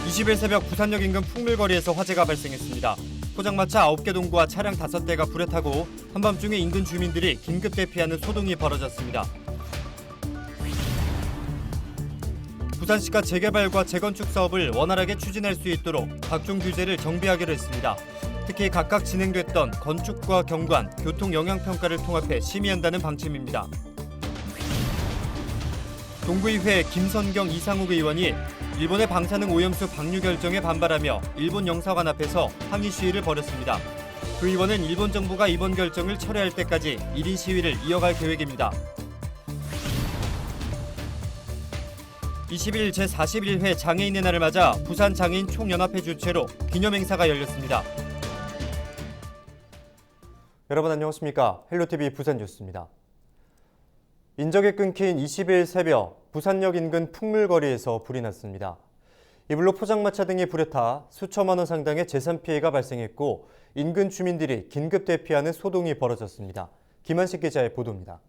20일 새벽 부산역 인근 풍물거리에서 화재가 발생했습니다. 포장마차 9개 동구와 차량 5대가 불에 타고 한밤중에 인근 주민들이 긴급 대피하는 소동이 벌어졌습니다. 부산시가 재개발과 재건축 사업을 원활하게 추진할 수 있도록 각종 규제를 정비하기로 했습니다. 특히 각각 진행됐던 건축과 경관, 교통 영향평가를 통합해 심의한다는 방침입니다. 동구의회 김선경 이상욱 의원이 일본의 방사능 오염수 방류 결정에 반발하며 일본 영사관 앞에서 항의 시위를 벌였습니다. 그 의원은 일본 정부가 이번 결정을 철회할 때까지 1인 시위를 이어갈 계획입니다. 20일 제41회 장애인의 날을 맞아 부산 장애인 총연합회 주최로 기념행사가 열렸습니다. 여러분 안녕하십니까? 헬로티비 부산 뉴스입니다. 인적이 끊긴 20일 새벽 부산역 인근 풍물거리에서 불이 났습니다. 이 불로 포장마차 등이 불에 타 수천만 원 상당의 재산 피해가 발생했고 인근 주민들이 긴급 대피하는 소동이 벌어졌습니다. 김한식 기자의 보도입니다.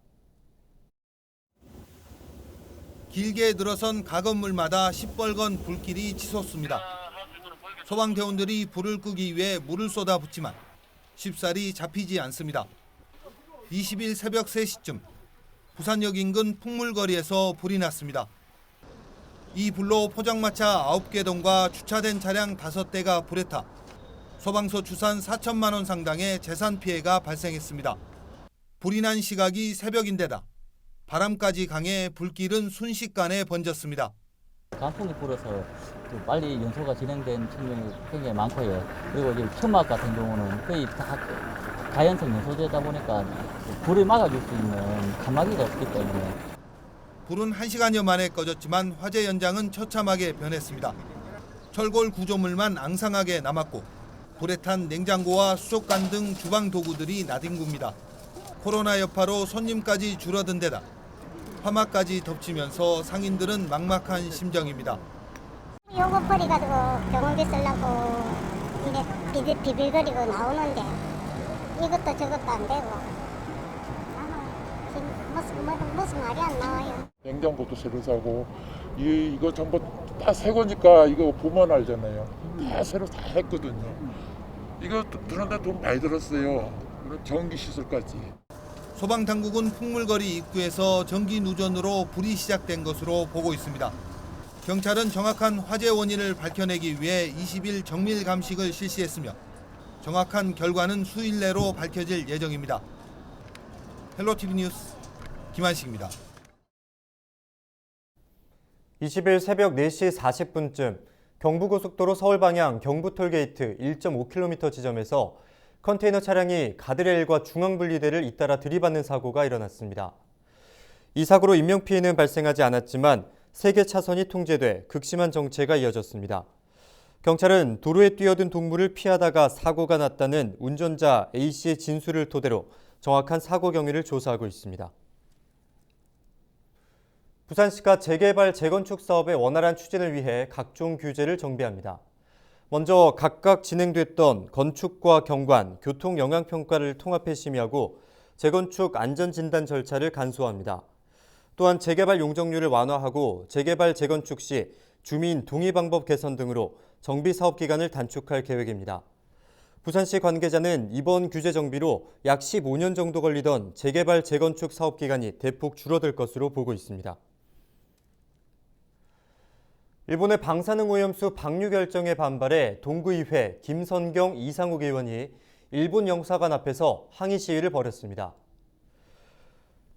길게 늘어선 가건물마다 시뻘건 불길이 치솟습니다. 소방대원들이 불을 끄기 위해 물을 쏟아붓지만 쉽사리 잡히지 않습니다. 20일 새벽 3시쯤 부산역 인근 풍물거리에서 불이 났습니다. 이 불로 포장마차 9개 동과 주차된 차량 5대가 불에 타 소방서 추산 4천만 원 상당의 재산 피해가 발생했습니다. 불이 난 시각이 새벽인데다 바람까지 강해 불길은 순식간에 번졌습니다. 강풍이 불어서 빨리 연소가 진행된 측면이 굉장히 많고요. 그리고 이제 천막 같은 경우는 거의 다 가연성 연소되다 보니까 불을 막아줄 수 있는 칸막이가 없기 때문에. 불은 1시간여 만에 꺼졌지만 화재 현장은 처참하게 변했습니다. 철골 구조물만 앙상하게 남았고 불에 탄 냉장고와 수족관 등 주방 도구들이 나뒹굽니다. 코로나 여파로 손님까지 줄어든 데다 화막까지 덮치면서 상인들은 막막한 심정입니다. 요거 버려가지고 병원비 쓰려고 이래 비빌거리고 나오는데 이것도 저것도 안 되고 무슨 말이 안 나와요. 냉장고도 새로 사고 이거 전부 다 새 거니까 이거 보면 알잖아요. 다 새로 다 했거든요. 이거 드는데 돈 많이 들었어요. 그리고 전기 시설까지. 소방당국은 풍물거리 입구에서 전기 누전으로 불이 시작된 것으로 보고 있습니다. 경찰은 정확한 화재 원인을 밝혀내기 위해 20일 정밀 감식을 실시했으며 정확한 결과는 수일 내로 밝혀질 예정입니다. 헬로티비 뉴스 김한식입니다. 20일 새벽 4시 40분쯤 경부고속도로 서울 방향 경부톨게이트 1.5km 지점에서 컨테이너 차량이 가드레일과 중앙분리대를 잇따라 들이받는 사고가 일어났습니다. 이 사고로 인명피해는 발생하지 않았지만 3개 차선이 통제돼 극심한 정체가 이어졌습니다. 경찰은 도로에 뛰어든 동물을 피하다가 사고가 났다는 운전자 A씨의 진술을 토대로 정확한 사고 경위를 조사하고 있습니다. 부산시가 재개발, 재건축 사업의 원활한 추진을 위해 각종 규제를 정비합니다. 먼저 각각 진행됐던 건축과 경관, 교통 영향평가를 통합해 심의하고 재건축 안전진단 절차를 간소화합니다. 또한 재개발 용적률을 완화하고 재개발, 재건축 시 주민 동의 방법 개선 등으로 정비 사업 기간을 단축할 계획입니다. 부산시 관계자는 이번 규제 정비로 약 15년 정도 걸리던 재개발, 재건축 사업 기간이 대폭 줄어들 것으로 보고 있습니다. 일본의 방사능 오염수 방류 결정에 반발해 동구의회 김선경 이상욱 의원이 일본 영사관 앞에서 항의 시위를 벌였습니다.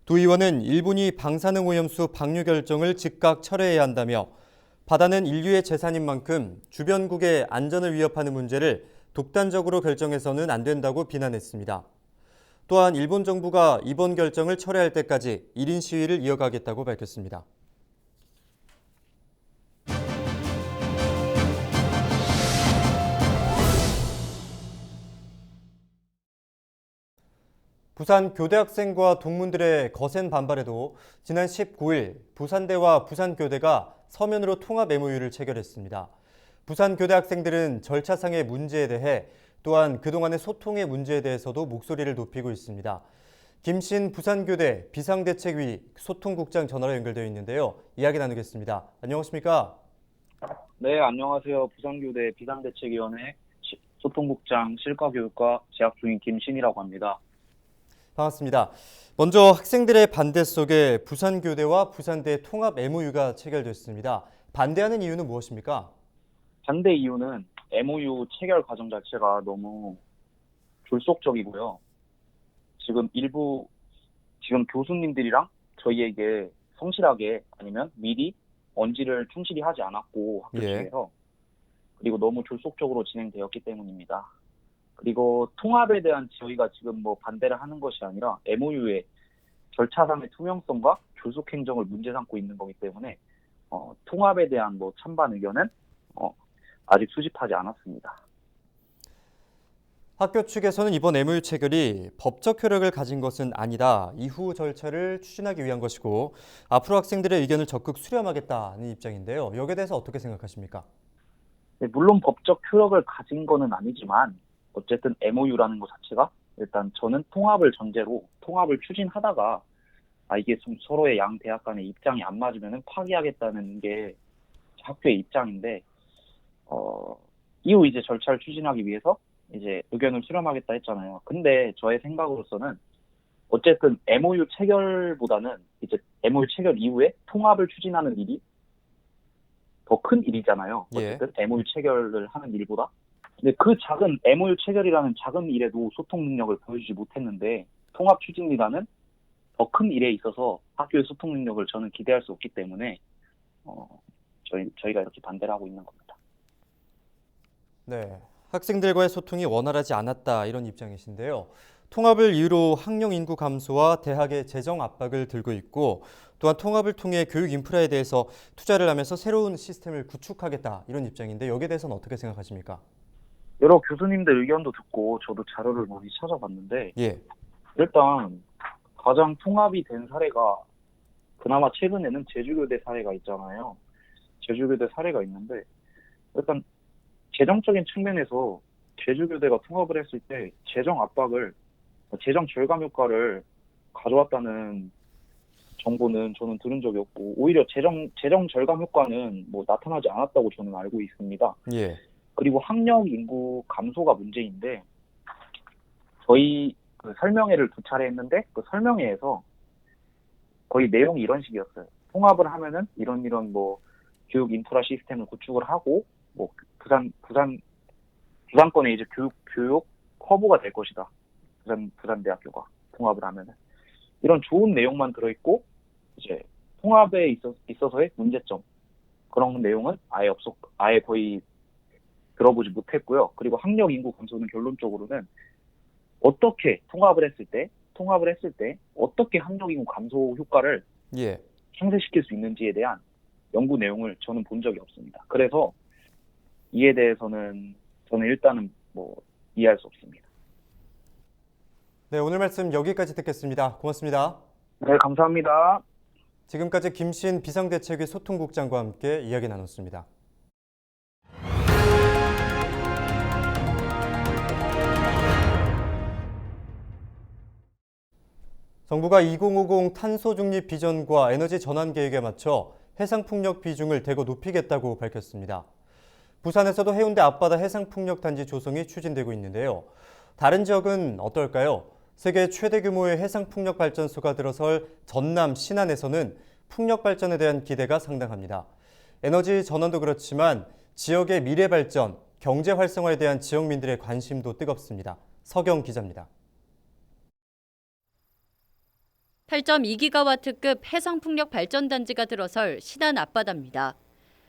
두 의원은 일본이 방사능 오염수 방류 결정을 즉각 철회해야 한다며 바다는 인류의 재산인 만큼 주변국의 안전을 위협하는 문제를 독단적으로 결정해서는 안 된다고 비난했습니다. 또한 일본 정부가 이번 결정을 철회할 때까지 1인 시위를 이어가겠다고 밝혔습니다. 부산 교대 학생과 동문들의 거센 반발에도 지난 19일 부산대와 부산교대가 서면으로 통합 MOU를 체결했습니다. 부산 교대 학생들은 절차상의 문제에 대해 또한 그동안의 소통의 문제에 대해서도 목소리를 높이고 있습니다. 김신 부산교대 비상대책위 소통국장 전화로 연결되어 있는데요. 이야기 나누겠습니다. 안녕하십니까? 네, 안녕하세요. 부산교대 비상대책위원회 소통국장 실과교육과 재학 중인 김신이라고 합니다. 반갑습니다. 먼저 학생들의 반대 속에 부산교대와 부산대 통합 MOU가 체결됐습니다. 반대하는 이유는 무엇입니까? 반대 이유는 MOU 체결 과정 자체가 너무 졸속적이고요. 지금 교수님들이랑 저희에게 성실하게 아니면 미리 언지를 충실히 하지 않았고 학교 측에서 그리고 너무 졸속적으로 진행되었기 때문입니다. 그리고 통합에 대한 저희가 지금 반대를 하는 것이 아니라 MOU의 절차상의 투명성과 졸속 행정을 문제 삼고 있는 거기 때문에 통합에 대한 찬반 의견은 아직 수집하지 않았습니다. 학교 측에서는 이번 MOU 체결이 법적 효력을 가진 것은 아니다. 이후 절차를 추진하기 위한 것이고 앞으로 학생들의 의견을 적극 수렴하겠다는 입장인데요. 여기에 대해서 어떻게 생각하십니까? 네, 물론 법적 효력을 가진 거는 아니지만 어쨌든 MOU라는 것 자체가 일단 저는 통합을 전제로 통합을 추진하다가 이게 좀 서로의 양 대학 간의 입장이 안 맞으면 파기하겠다는 게 학교의 입장인데 이후 이제 절차를 추진하기 위해서 이제 의견을 수렴하겠다 했잖아요. 근데 저의 생각으로서는 어쨌든 MOU 체결보다는 이제 MOU 체결 이후에 통합을 추진하는 일이 더 큰 일이잖아요. 어쨌든 MOU 체결을 하는 일보다. 근데 그 작은 MOU 체결이라는 작은 일에도 소통 능력을 보여주지 못했는데 통합 추진이라는 더 큰 일에 있어서 학교의 소통 능력을 저는 기대할 수 없기 때문에 저희가 이렇게 반대를 하고 있는 겁니다. 네, 학생들과의 소통이 원활하지 않았다 이런 입장이신데요. 통합을 이유로 학령 인구 감소와 대학의 재정 압박을 들고 있고 또한 통합을 통해 교육 인프라에 대해서 투자를 하면서 새로운 시스템을 구축하겠다 이런 입장인데 여기에 대해서는 어떻게 생각하십니까? 여러 교수님들 의견도 듣고 저도 자료를 많이 찾아봤는데 일단 가장 통합이 된 사례가 그나마 최근에는 제주교대 사례가 있잖아요. 제주교대 사례가 있는데 일단 재정적인 측면에서 제주교대가 통합을 했을 때 재정 절감 효과를 가져왔다는 정보는 저는 들은 적이 없고 오히려 재정 절감 효과는 나타나지 않았다고 저는 알고 있습니다. 그리고 학령 인구 감소가 문제인데 저희 그 설명회를 2차례 했는데 그 설명회에서 거의 내용이 이런 식이었어요. 통합을 하면은 이런 교육 인프라 시스템을 구축을 하고 부산권의 이제 교육 허브가 될 것이다. 부산대학교가 통합을 하면은 이런 좋은 내용만 들어있고 이제 통합에 있어서의 문제점 그런 내용은 아예 거의 들어보지 못했고요. 그리고 학령 인구 감소는 결론적으로는 어떻게 통합을 했을 때 어떻게 학령 인구 감소 효과를 상쇄시킬 수 있는지에 대한 연구 내용을 저는 본 적이 없습니다. 그래서 이에 대해서는 저는 일단은 이해할 수 없습니다. 네, 오늘 말씀 여기까지 듣겠습니다. 고맙습니다. 네, 감사합니다. 지금까지 김신 비상대책위 소통국장과 함께 이야기 나눴습니다. 정부가 2050 탄소 중립 비전과 에너지 전환 계획에 맞춰 해상풍력 비중을 대거 높이겠다고 밝혔습니다. 부산에서도 해운대 앞바다 해상풍력 단지 조성이 추진되고 있는데요. 다른 지역은 어떨까요? 세계 최대 규모의 해상풍력 발전소가 들어설 전남 신안에서는 풍력 발전에 대한 기대가 상당합니다. 에너지 전환도 그렇지만 지역의 미래 발전, 경제 활성화에 대한 지역민들의 관심도 뜨겁습니다. 서경 기자입니다. 8.2기가와트급 해상풍력 발전단지가 들어설 신안 앞바다입니다.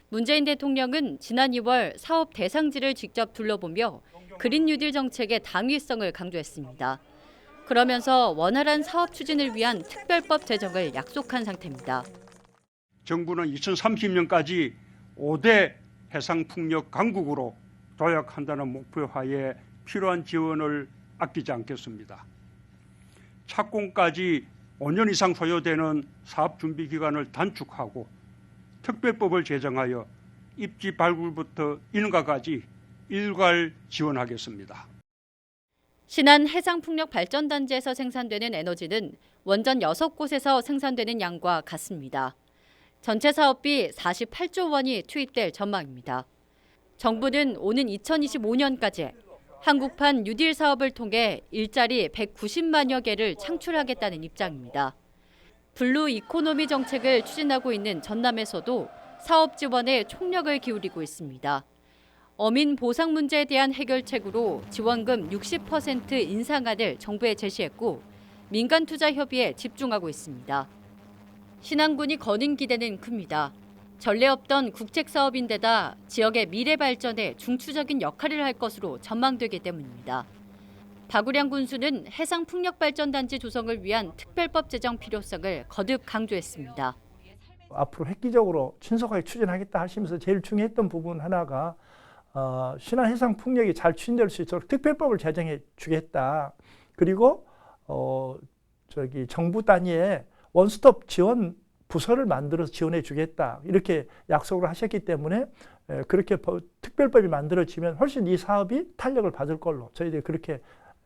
문재인 대통령은 지난 2월 사업 대상지를 직접 둘러보며 그린 뉴딜 정책의 당위성을 강조했습니다. 그러면서 원활한 사업 추진을 위한 특별법 제정을 약속한 상태입니다. 정부는 2030년까지 5대 해상풍력 강국으로 도약한다는 목표하에 필요한 지원을 아끼지 않겠습니다. 착공까지 5년 이상 소요되는 사업 준비 기간을 단축하고 특별법을 제정하여 입지 발굴부터 인가까지 일괄 지원하겠습니다. 신안 해상풍력발전단지에서 생산되는 에너지는 원전 6곳에서 생산되는 양과 같습니다. 전체 사업비 48조 원이 투입될 전망입니다. 정부는 오는 2025년까지 한국판 뉴딜 사업을 통해 일자리 190만여 개를 창출하겠다는 입장입니다. 블루 이코노미 정책을 추진하고 있는 전남에서도 사업 지원에 총력을 기울이고 있습니다. 어민 보상 문제에 대한 해결책으로 지원금 60% 인상안을 정부에 제시했고 민간 투자 협의에 집중하고 있습니다. 신안군이 거는 기대는 큽니다. 전례 없던 국책 사업인데다 지역의 미래 발전에 중추적인 역할을 할 것으로 전망되기 때문입니다. 박우량 군수는 해상풍력발전단지 조성을 위한 특별법 제정 필요성을 거듭 강조했습니다. 앞으로 획기적으로 신속하게 추진하겠다 하시면서 제일 중요했던 부분 하나가 신안 해상 풍력이 잘 추진될 수 있도록 특별법을 제정해 주겠다. 그리고 정부 단위의 원스톱 지원 부서를 만들어서 지원해 주겠다. 이렇게 약속을 하셨기 때문에 그렇게 특별법이 만들어지면 훨씬 이 사업이 탄력을 받을 걸로 저희들이 그렇게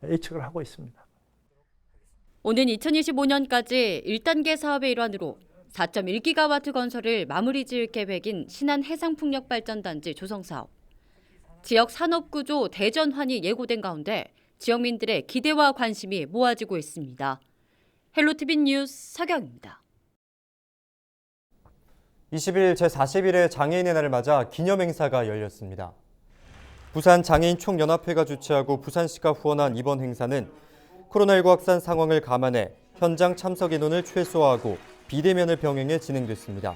예측을 하고 있습니다. 오는 2025년까지 1단계 사업의 일환으로 4.1기가와트 건설을 마무리 지을 계획인 신안 해상풍력발전단지 조성 사업. 지역 산업구조 대전환이 예고된 가운데 지역민들의 기대와 관심이 모아지고 있습니다. 헬로티비 뉴스 서경입니다. 20일 제41회 장애인의 날을 맞아 기념행사가 열렸습니다. 부산 장애인 총연합회가 주최하고 부산시가 후원한 이번 행사는 코로나19 확산 상황을 감안해 현장 참석 인원을 최소화하고 비대면을 병행해 진행됐습니다.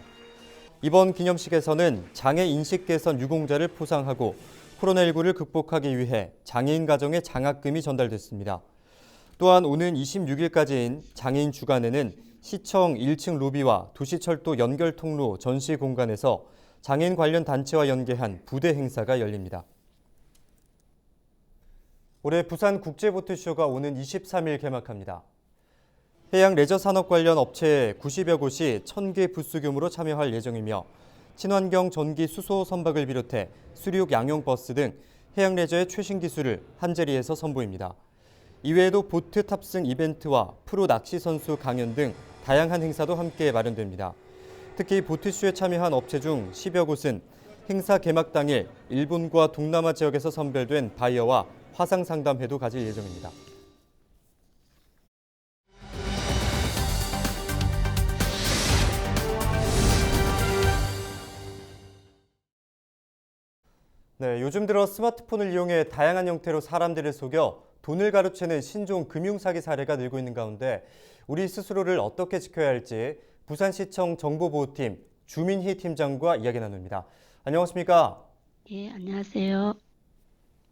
이번 기념식에서는 장애 인식 개선 유공자를 포상하고 코로나19를 극복하기 위해 장애인 가정에 장학금이 전달됐습니다. 또한 오는 26일까지인 장애인 주간에는 시청 1층 로비와 도시철도 연결 통로 전시 공간에서 장애인 관련 단체와 연계한 부대 행사가 열립니다. 올해 부산 국제보트쇼가 오는 23일 개막합니다. 해양 레저 산업 관련 업체 90여 곳이 1000개 부스 규모로 참여할 예정이며 친환경 전기 수소 선박을 비롯해 수륙 양용 버스 등 해양 레저의 최신 기술을 한 자리에서 선보입니다. 이외에도 보트 탑승 이벤트와 프로 낚시 선수 강연 등 다양한 행사도 함께 마련됩니다. 특히 보트쇼에 참여한 업체 중 10여 곳은 행사 개막 당일 일본과 동남아 지역에서 선별된 바이어와 화상 상담회도 가질 예정입니다. 네, 요즘 들어 스마트폰을 이용해 다양한 형태로 사람들을 속여 돈을 가로채는 신종 금융사기 사례가 늘고 있는 가운데 우리 스스로를 어떻게 지켜야 할지 부산시청 정보보호팀 주민희 팀장과 이야기 나눕니다. 안녕하십니까? 예, 안녕하세요.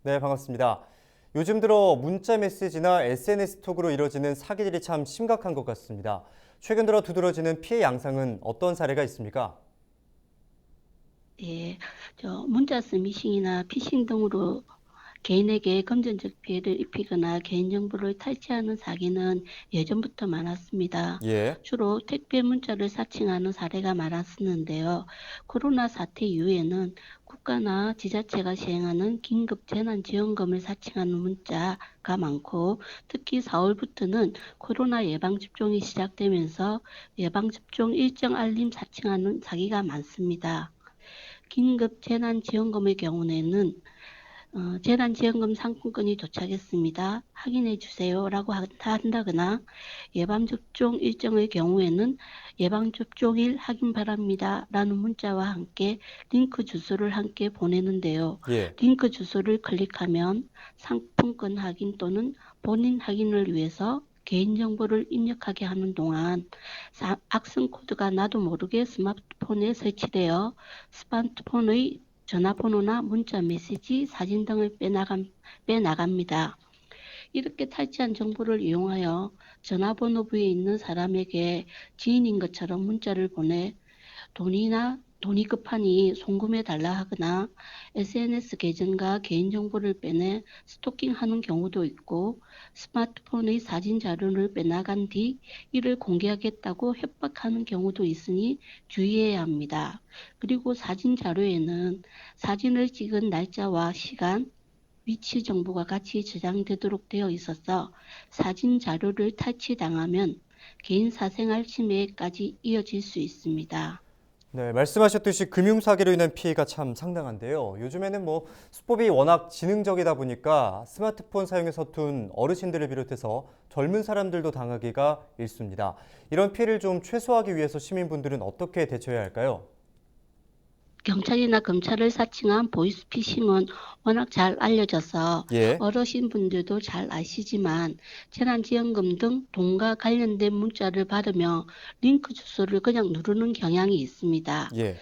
네, 반갑습니다. 요즘 들어 문자 메시지나 SNS 톡으로 이뤄지는 사기들이 참 심각한 것 같습니다. 최근 들어 두드러지는 피해 양상은 어떤 사례가 있습니까? 예, 문자 스미싱이나 피싱 등으로 개인에게 금전적 피해를 입히거나 개인정보를 탈취하는 사기는 예전부터 많았습니다. 예. 주로 택배 문자를 사칭하는 사례가 많았었는데요. 코로나 사태 이후에는 국가나 지자체가 시행하는 긴급 재난지원금을 사칭하는 문자가 많고 특히 4월부터는 코로나 예방접종이 시작되면서 예방접종 일정 알림 사칭하는 사기가 많습니다. 긴급 재난지원금의 경우에는 재난지원금 상품권이 도착했습니다. 확인해 주세요라고 한다거나 예방접종 일정의 경우에는 예방접종일 확인 바랍니다 라는 문자와 함께 링크 주소를 함께 보내는데요. 예. 링크 주소를 클릭하면 상품권 확인 또는 본인 확인을 위해서 개인정보를 입력하게 하는 동안 악성 코드가 나도 모르게 스마트폰에 설치되어 스마트폰의 전화번호나 문자 메시지, 사진 등을 빼나갑니다. 이렇게 탈취한 정보를 이용하여 전화번호부에 있는 사람에게 지인인 것처럼 문자를 보내 돈이 급하니 송금해달라 하거나 SNS 계정과 개인정보를 빼내 스토킹하는 경우도 있고 스마트폰의 사진 자료를 빼나간 뒤 이를 공개하겠다고 협박하는 경우도 있으니 주의해야 합니다. 그리고 사진 자료에는 사진을 찍은 날짜와 시간, 위치 정보가 같이 저장되도록 되어 있어서 사진 자료를 탈취당하면 개인 사생활 침해까지 이어질 수 있습니다. 네, 말씀하셨듯이 금융사기로 인한 피해가 참 상당한데요. 요즘에는 수법이 워낙 지능적이다 보니까 스마트폰 사용에 서툰 어르신들을 비롯해서 젊은 사람들도 당하기가 일쑤입니다. 이런 피해를 좀 최소화하기 위해서 시민분들은 어떻게 대처해야 할까요? 경찰이나 검찰을 사칭한 보이스피싱은 워낙 잘 알려져서 예. 어르신분들도 잘 아시지만 재난지원금 등 돈과 관련된 문자를 받으며 링크 주소를 그냥 누르는 경향이 있습니다. 예.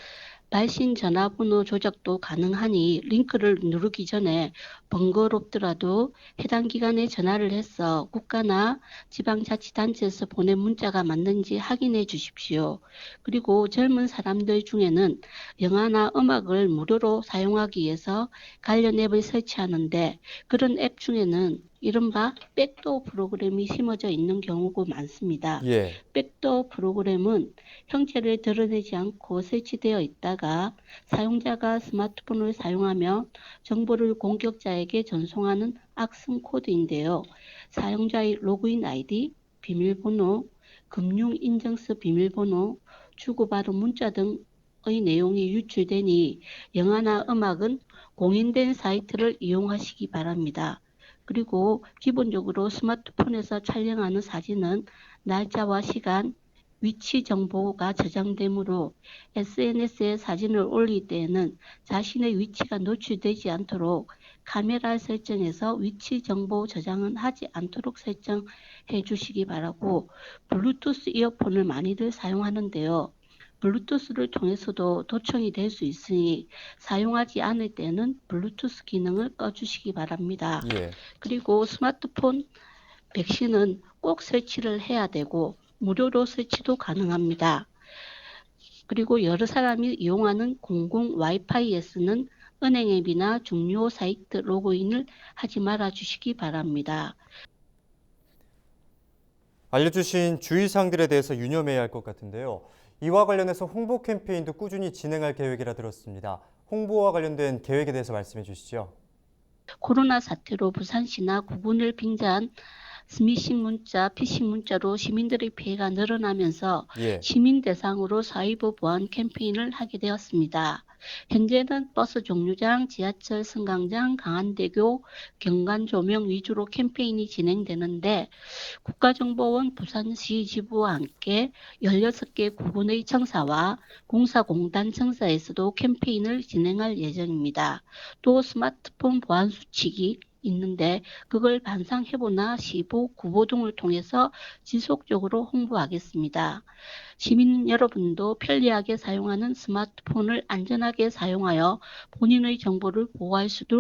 발신 전화번호 조작도 가능하니 링크를 누르기 전에 번거롭더라도 해당 기관에 전화를 해서 국가나 지방자치단체에서 보낸 문자가 맞는지 확인해 주십시오. 그리고 젊은 사람들 중에는 영화나 음악을 무료로 사용하기 위해서 관련 앱을 설치하는데 그런 앱 중에는 이른바 백도어 프로그램이 심어져 있는 경우가 많습니다. 예. 백도어 프로그램은 형체를 드러내지 않고 설치되어 있다가 사용자가 스마트폰을 사용하며 정보를 공격자에게 전송하는 악성 코드인데요. 사용자의 로그인 아이디, 비밀번호, 금융인증서 비밀번호, 주고받은 문자 등의 내용이 유출되니 영화나 음악은 공인된 사이트를 이용하시기 바랍니다. 그리고 기본적으로 스마트폰에서 촬영하는 사진은 날짜와 시간, 위치 정보가 저장되므로 SNS에 사진을 올릴 때에는 자신의 위치가 노출되지 않도록 카메라 설정에서 위치 정보 저장은 하지 않도록 설정해 주시기 바라고 블루투스 이어폰을 많이들 사용하는데요. 블루투스를 통해서도 도청이 될 수 있으니 사용하지 않을 때는 블루투스 기능을 꺼주시기 바랍니다. 예. 그리고 스마트폰 백신은 꼭 설치를 해야 되고 무료로 설치도 가능합니다. 그리고 여러 사람이 이용하는 공공 와이파이에서는 은행 앱이나 중요 사이트 로그인을 하지 말아 주시기 바랍니다. 알려주신 주의사항들에 대해서 유념해야 할 것 같은데요. 이와 관련해서 홍보 캠페인도 꾸준히 진행할 계획이라 들었습니다. 홍보와 관련된 계획에 대해서 말씀해 주시죠. 코로나 사태로 부산시나 구군을 빙자한 스미싱 문자, 피싱 문자로 시민들의 피해가 늘어나면서 예. 시민 대상으로 사이버 보안 캠페인을 하게 되었습니다. 현재는 버스 정류장, 지하철 승강장, 강안대교, 경관 조명 위주로 캠페인이 진행되는데 국가정보원 부산시 지부와 함께 16개 구군의 청사와 공사공단 청사에서도 캠페인을 진행할 예정입니다. 또 스마트폰 보안 수칙이 있는데 그걸 반상회보나 시보, 구보 등을 통해서 지속적으로 홍보하겠습니다. 시민 여러분도 편리하게 사용하는 스마트폰을 안전하게 사용하여 본인의 정보를 보호할 수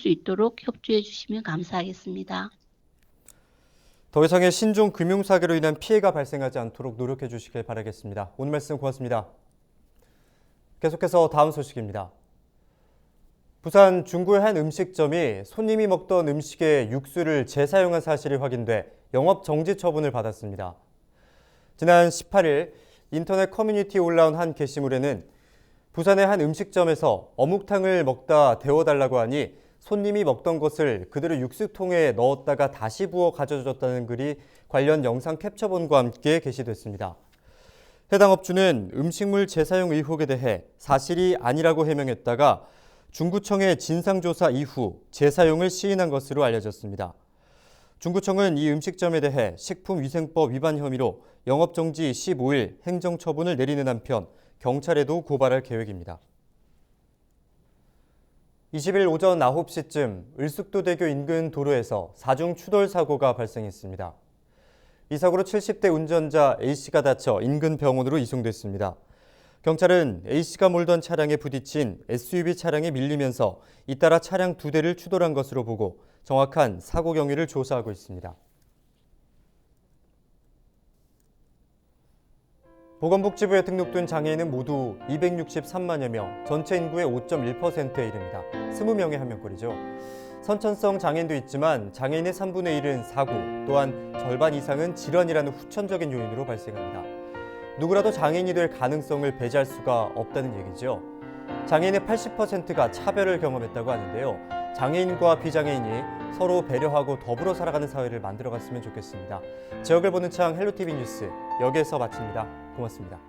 있도록 협조해 주시면 감사하겠습니다. 더 이상의 신종 금융사기로 인한 피해가 발생하지 않도록 노력해 주시길 바라겠습니다. 오늘 말씀 고맙습니다. 계속해서 다음 소식입니다. 부산 중구의 한 음식점이 손님이 먹던 음식에 육수를 재사용한 사실이 확인돼 영업 정지 처분을 받았습니다. 지난 18일 인터넷 커뮤니티에 올라온 한 게시물에는 부산의 한 음식점에서 어묵탕을 먹다 데워달라고 하니 손님이 먹던 것을 그대로 육수통에 넣었다가 다시 부어 가져줬다는 글이 관련 영상 캡처본과 함께 게시됐습니다. 해당 업주는 음식물 재사용 의혹에 대해 사실이 아니라고 해명했다가 중구청의 진상조사 이후 재사용을 시인한 것으로 알려졌습니다. 중구청은 이 음식점에 대해 식품위생법 위반 혐의로 영업정지 15일 행정처분을 내리는 한편 경찰에도 고발할 계획입니다. 20일 오전 9시쯤 을숙도대교 인근 도로에서 4중 추돌 사고가 발생했습니다. 이 사고로 70대 운전자 A씨가 다쳐 인근 병원으로 이송됐습니다. 경찰은 A씨가 몰던 차량에 부딪힌 SUV 차량에 밀리면서 잇따라 차량 2대를 추돌한 것으로 보고 정확한 사고 경위를 조사하고 있습니다. 보건복지부에 등록된 장애인은 모두 263만여 명, 전체 인구의 5.1%에 이릅니다. 20명의 한명꼴이죠. 선천성 장애인도 있지만 장애인의 3분의 1은 사고, 또한 절반 이상은 질환이라는 후천적인 요인으로 발생합니다. 누구라도 장애인이 될 가능성을 배제할 수가 없다는 얘기죠. 장애인의 80%가 차별을 경험했다고 하는데요. 장애인과 비장애인이 서로 배려하고 더불어 살아가는 사회를 만들어갔으면 좋겠습니다. 지역을 보는 창 헬로티비 뉴스 여기에서 마칩니다. 고맙습니다.